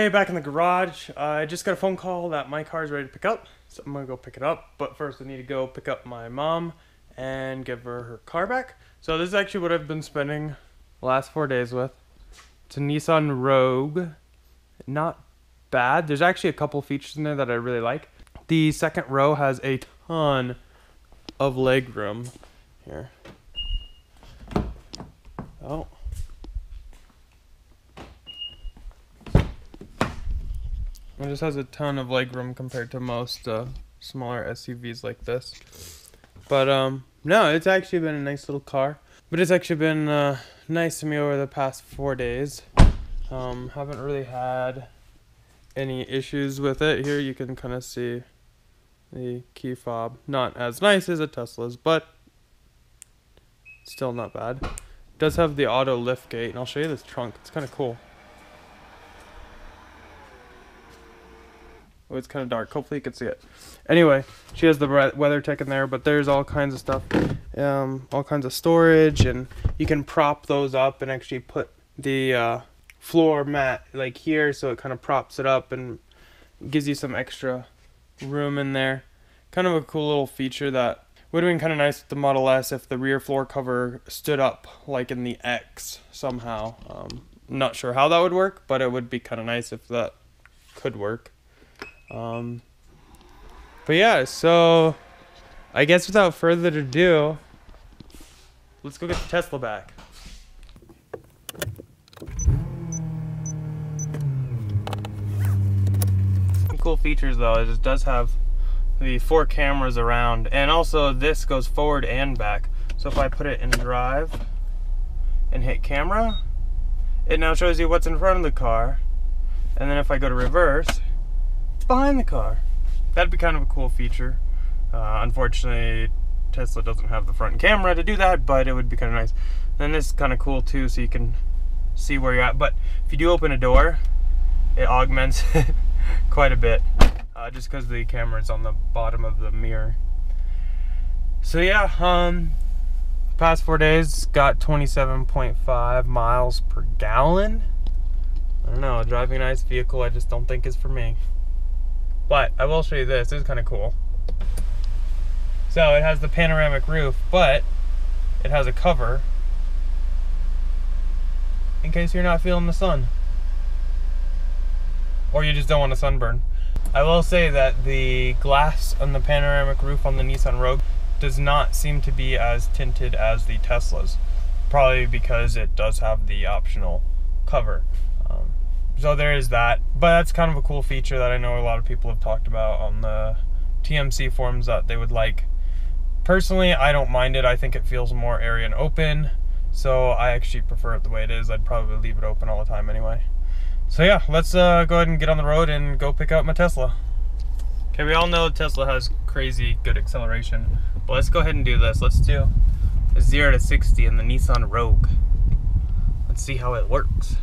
Anyway, back in the garage, I just got a phone call that my car is ready to pick up, so I'm gonna go pick it up. But first I need to go pick up my mom and give her car back. So this is actually what I've been spending the last 4 days with. It's a Nissan Rogue. Not bad. There's actually a couple features in there that I really like. The second row has a ton of leg room here. Oh. It just has a ton of leg room compared to most smaller SUVs like this. But no, it's actually been a nice little car. But it's actually been nice to me over the past 4 days. Haven't really had any issues with it. Here you can kind of see the key fob. Not as nice as a Tesla's, but still not bad. It does have the auto lift gate, and I'll show you this trunk. It's kind of cool. Oh, it's kind of dark. Hopefully you can see it. Anyway, she has the WeatherTech in there, but there's all kinds of stuff. All kinds of storage, and you can prop those up and actually put the floor mat like here, so it kind of props it up and gives you some extra room in there. Kind of a cool little feature that would have been kind of nice with the Model S if the rear floor cover stood up like in the X somehow. Not sure how that would work, but it would be kind of nice if that could work. But yeah, so I guess without further ado, let's go get the Tesla back. Some cool features though is it does have the 4 cameras around, and also this goes forward and back. So if I put it in drive and hit camera, it now shows you what's in front of the car, and then if I go to reverse, it's behind the car. That'd be kind of a cool feature. Unfortunately, Tesla doesn't have the front camera to do that, but it would be kind of nice. And this is kind of cool too, so you can see where you're at. But if you do open a door, it augments it quite a bit, just because the camera is on the bottom of the mirror. So yeah, past 4 days, got 27.5 miles per gallon. I don't know, driving a nice vehicle I just don't think is for me. But I will show you this. This is kind of cool. So it has the panoramic roof, but it has a cover in case you're not feeling the sun, or you just don't want a sunburn. I will say that the glass on the panoramic roof on the Nissan Rogue does not seem to be as tinted as the Teslas, probably because it does have the optional cover. So there is that, but that's kind of a cool feature that I know a lot of people have talked about on the TMC forums that they would like. Personally, I don't mind it. I think it feels more airy and open, so I actually prefer it the way it is. I'd probably leave it open all the time anyway. So yeah, let's go ahead and get on the road and go pick up my Tesla. Okay, we all know Tesla has crazy good acceleration, but let's go ahead and do this. Let's do a 0 to 60 in the Nissan Rogue. Let's see how it works.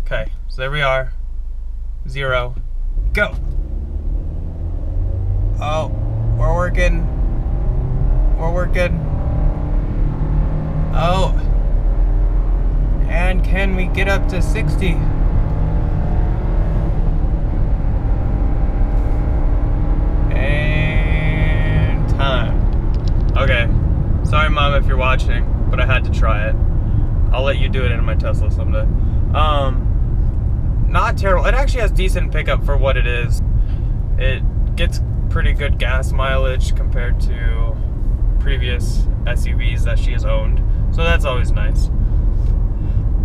Okay, so there we are. 0, go. Oh, we're working. We're working. Oh, and can we get up to 60? And time. Okay, sorry Mom if you're watching, but I had to try it. I'll let you do it in my Tesla someday. Not terrible. It actually has decent pickup for what it is. It gets pretty good gas mileage compared to previous SUVs that she has owned, so that's always nice.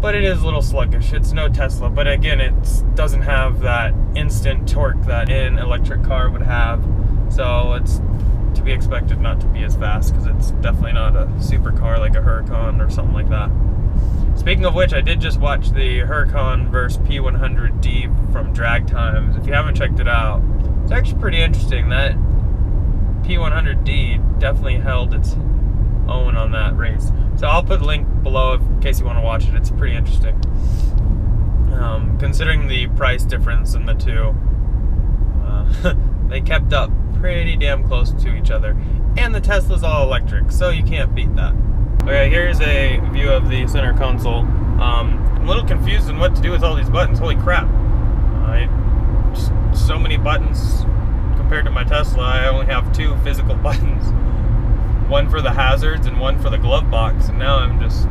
But it is a little sluggish. It's no Tesla, but again, it doesn't have that instant torque that an electric car would have, so it's to be expected not to be as fast, because it's definitely not a supercar like a Huracan or something like that. Speaking of which, I did just watch the Huracan vs P100D from Drag Times. If you haven't checked it out, it's actually pretty interesting. That P100D definitely held its own on that race. So I'll put a link below in case you want to watch it. It's pretty interesting. Considering the price difference in the two, they kept up pretty damn close to each other. And the Tesla's all electric, so you can't beat that. Okay, here's a view of the center console. I'm a little confused on what to do with all these buttons. Holy crap. Just so many buttons compared to my Tesla. I only have 2 physical buttons, one for the hazards and one for the glove box, and now I'm just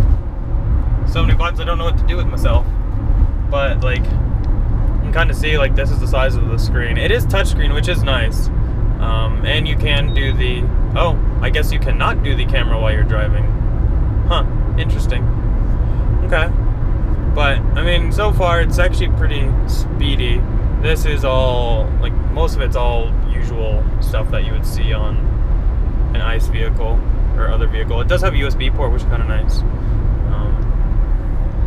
so many buttons I don't know what to do with myself. But like, you can kind of see, like, this is the size of the screen. It is touchscreen, which is nice. And you can do the, oh, I guess you cannot do the camera while you're driving. Huh, interesting. Okay. But, I mean, so far it's actually pretty speedy. This is all, like, most of it's all usual stuff that you would see on an ICE vehicle or other vehicle. It does have a USB port, which is kind of nice.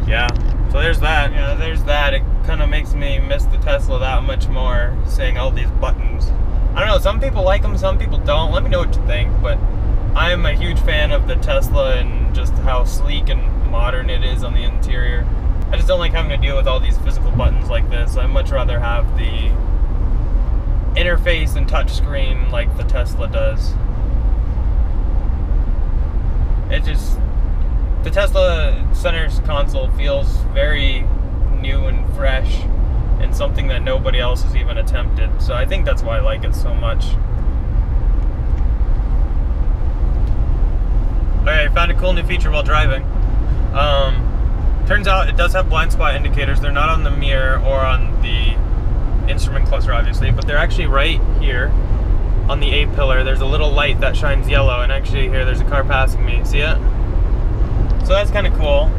Yeah, so there's that. Yeah, there's that. It kind of makes me miss the Tesla that much more, seeing all these buttons. I don't know, some people like them, some people don't. Let me know what you think, but I'm a huge fan of the Tesla and just how sleek and modern it is on the interior. I just don't like having to deal with all these physical buttons like this. I'd much rather have the interface and touchscreen like the Tesla does. It just, the Tesla center console feels very new and fresh, and something that nobody else has even attempted. So I think that's why I like it so much. Okay, I found a cool new feature while driving. Turns out it does have blind spot indicators. They're not on the mirror or on the instrument cluster, obviously, but they're actually right here on the A-pillar. There's a little light that shines yellow, and actually here there's a car passing me. See it? So that's kind of cool.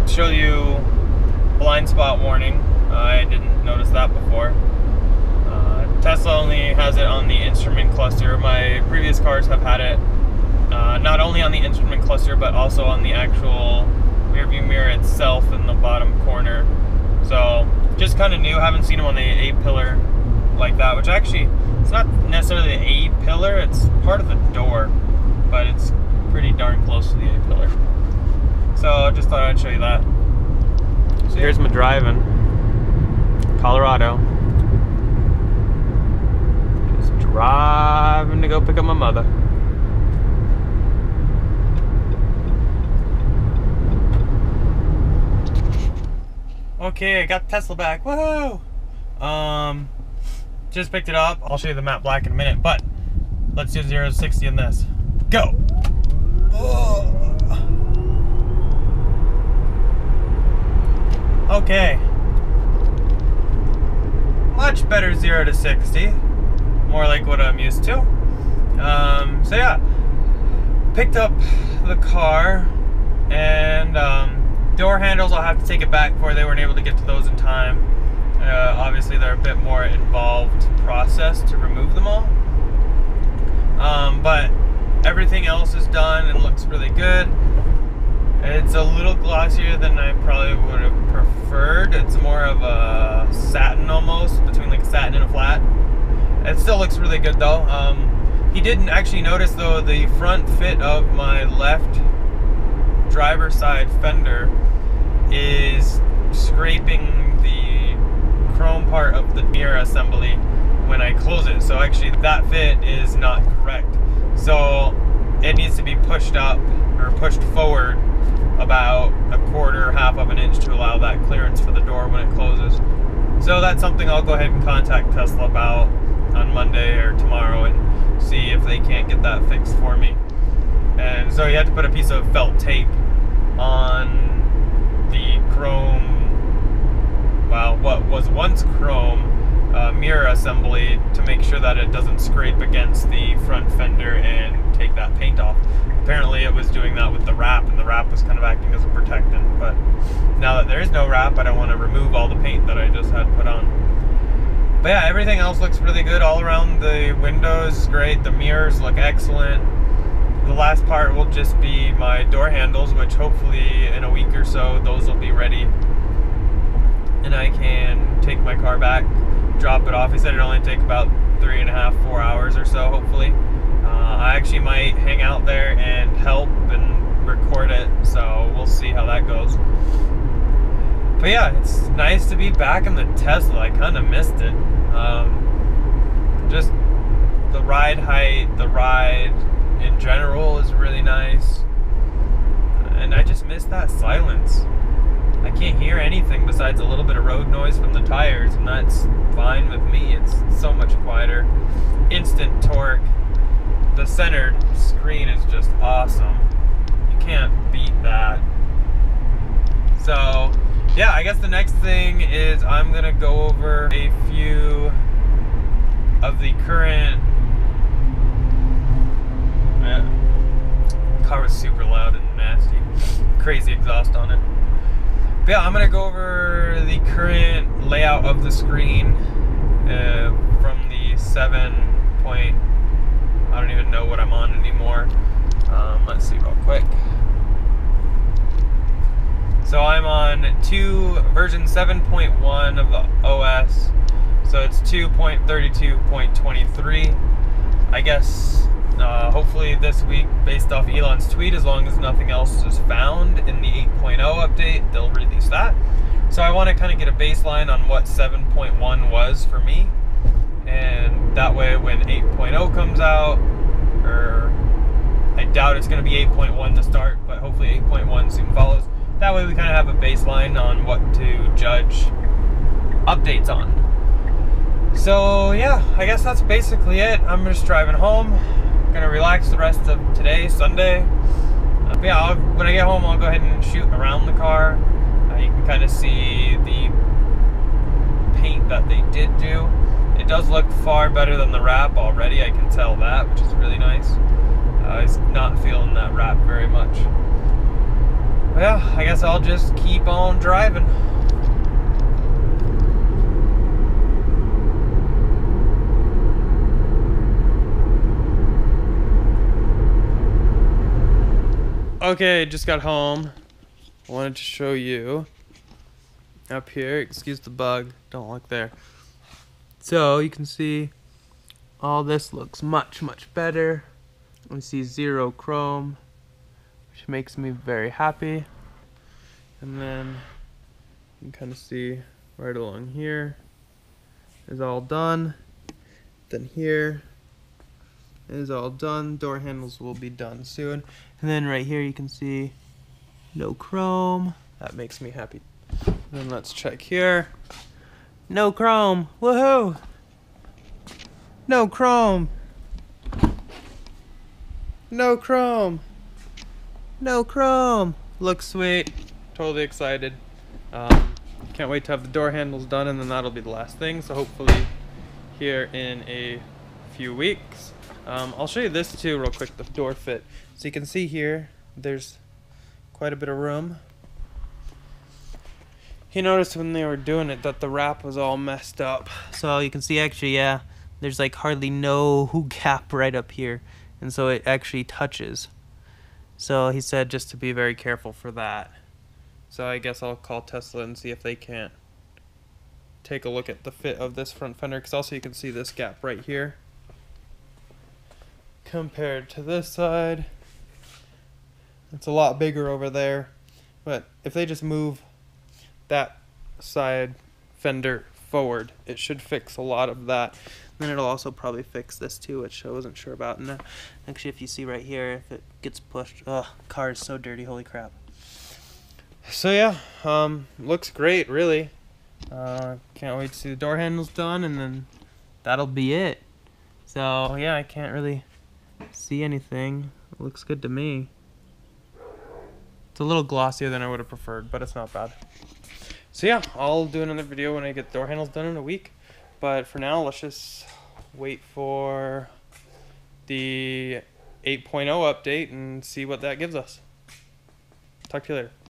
Show you blind spot warning. I didn't notice that before. Tesla only has it on the instrument cluster. My previous cars have had it not only on the instrument cluster, but also on the actual rear view mirror itself in the bottom corner. So just kind of new. Haven't seen them on the A-pillar like that, which actually, it's not necessarily the A-pillar, it's part of the door, but it's pretty darn close to the A-pillar. So I just thought I'd show you that. So here's my driving. Colorado. Just driving to go pick up my mother. Okay, I got the Tesla back. Woohoo! Just picked it up. I'll show you the matte black in a minute, but let's do 0 to 60 in this. Go! Okay. Much better 0 to 60. More like what I'm used to. So yeah, picked up the car, and door handles, I'll have to take it back for. They weren't able to get to those in time. Obviously they're a bit more involved process to remove them all. But everything else is done and looks really good. It's a little glossier than I probably would have preferred. It's more of a satin almost, between like a satin and a flat. It still looks really good though. He didn't actually notice though, the front fit of my left driver's side fender is scraping the chrome part of the mirror assembly when I close it. So actually that fit is not correct. So it needs to be pushed up or pushed forward about a quarter, half of an inch to allow that clearance for the door when it closes. So that's something I'll go ahead and contact Tesla about on Monday or tomorrow and see if they can't get that fixed for me. And so you have to put a piece of felt tape on the chrome, well, what was once chrome mirror assembly to make sure that it doesn't scrape against the front fender and take that paint off. Apparently it was doing that with the wrap, and the wrap was kind of acting as a protectant, but now that there is no wrap, I don't want to remove all the paint that I just had put on. But yeah, everything else looks really good all around. The windows is great, the mirrors look excellent. The last part will just be my door handles, which hopefully in a week or so those will be ready and I can take my car back, drop it off. He said it'd only take about 3.5, 4 hours or so, hopefully. I actually might hang out there and help and record it, so we'll see how that goes. But yeah, it's nice to be back in the Tesla. I kind of missed it. Just the ride height, the ride in general is really nice, and I just miss that silence. I can't hear anything besides a little bit of road noise from the tires, and that's fine with me. It's so much quieter. Instant torque. The centered screen is just awesome. You can't beat that. So yeah, I guess the next thing is I'm gonna go over a few of the current car was super loud and nasty, crazy exhaust on it. But yeah, I'm gonna go over the current layout of the screen from the 7 point, I don't even know what I'm on anymore. Let's see real quick. So I'm on version 7.1 of the OS. So it's 2.32.23. I guess hopefully this week, based off Elon's tweet, as long as nothing else is found in the 8.0 update, they'll release that. So I want to kind of get a baseline on what 7.1 was for me, and that way when 8.0 comes out, or I doubt it's going to be 8.1 to start, but hopefully 8.1 soon follows. That way we kind of have a baseline on what to judge updates on. So yeah, I guess that's basically it. I'm just driving home. Gonna relax the rest of today, Sunday. But yeah, when I get home, I'll go ahead and shoot around the car. You can kind of see the paint that they did do. It does look far better than the wrap already. I can tell that, which is really nice. I was not feeling that wrap very much. But yeah, I guess I'll just keep on driving. Okay, just got home. I wanted to show you up here. Excuse the bug, don't look there. So you can see all this looks much better. We see zero chrome, which makes me very happy. And then you can kind of see right along here is all done. Then here is all done. Door handles will be done soon. And then right here you can see no chrome. That makes me happy. And then let's check here. No chrome. Woohoo! No chrome. No chrome. No chrome. Looks sweet. Totally excited. Can't wait to have the door handles done, and then that'll be the last thing. So hopefully here in a few weeks. I'll show you this too real quick, the door fit. So you can see here, there's quite a bit of room. You noticed when they were doing it that the wrap was all messed up. So you can see actually, yeah, there's like hardly no gap right up here. And so it actually touches. So he said just to be very careful for that. So I guess I'll call Tesla and see if they can't take a look at the fit of this front fender, because also you can see this gap right here compared to this side. It's a lot bigger over there, but if they just move that side fender forward, it should fix a lot of that. Then it'll also probably fix this too, which I wasn't sure about. And actually, if you see right here, if it gets pushed, car is so dirty, holy crap. So yeah, looks great, really. Can't wait to see the door handles done, and then that'll be it. So yeah, I can't really see anything. It looks good to me. It's a little glossier than I would have preferred, but it's not bad. So yeah, I'll do another video when I get the door handles done in a week. But for now, let's just wait for the 8.0 update and see what that gives us. Talk to you later.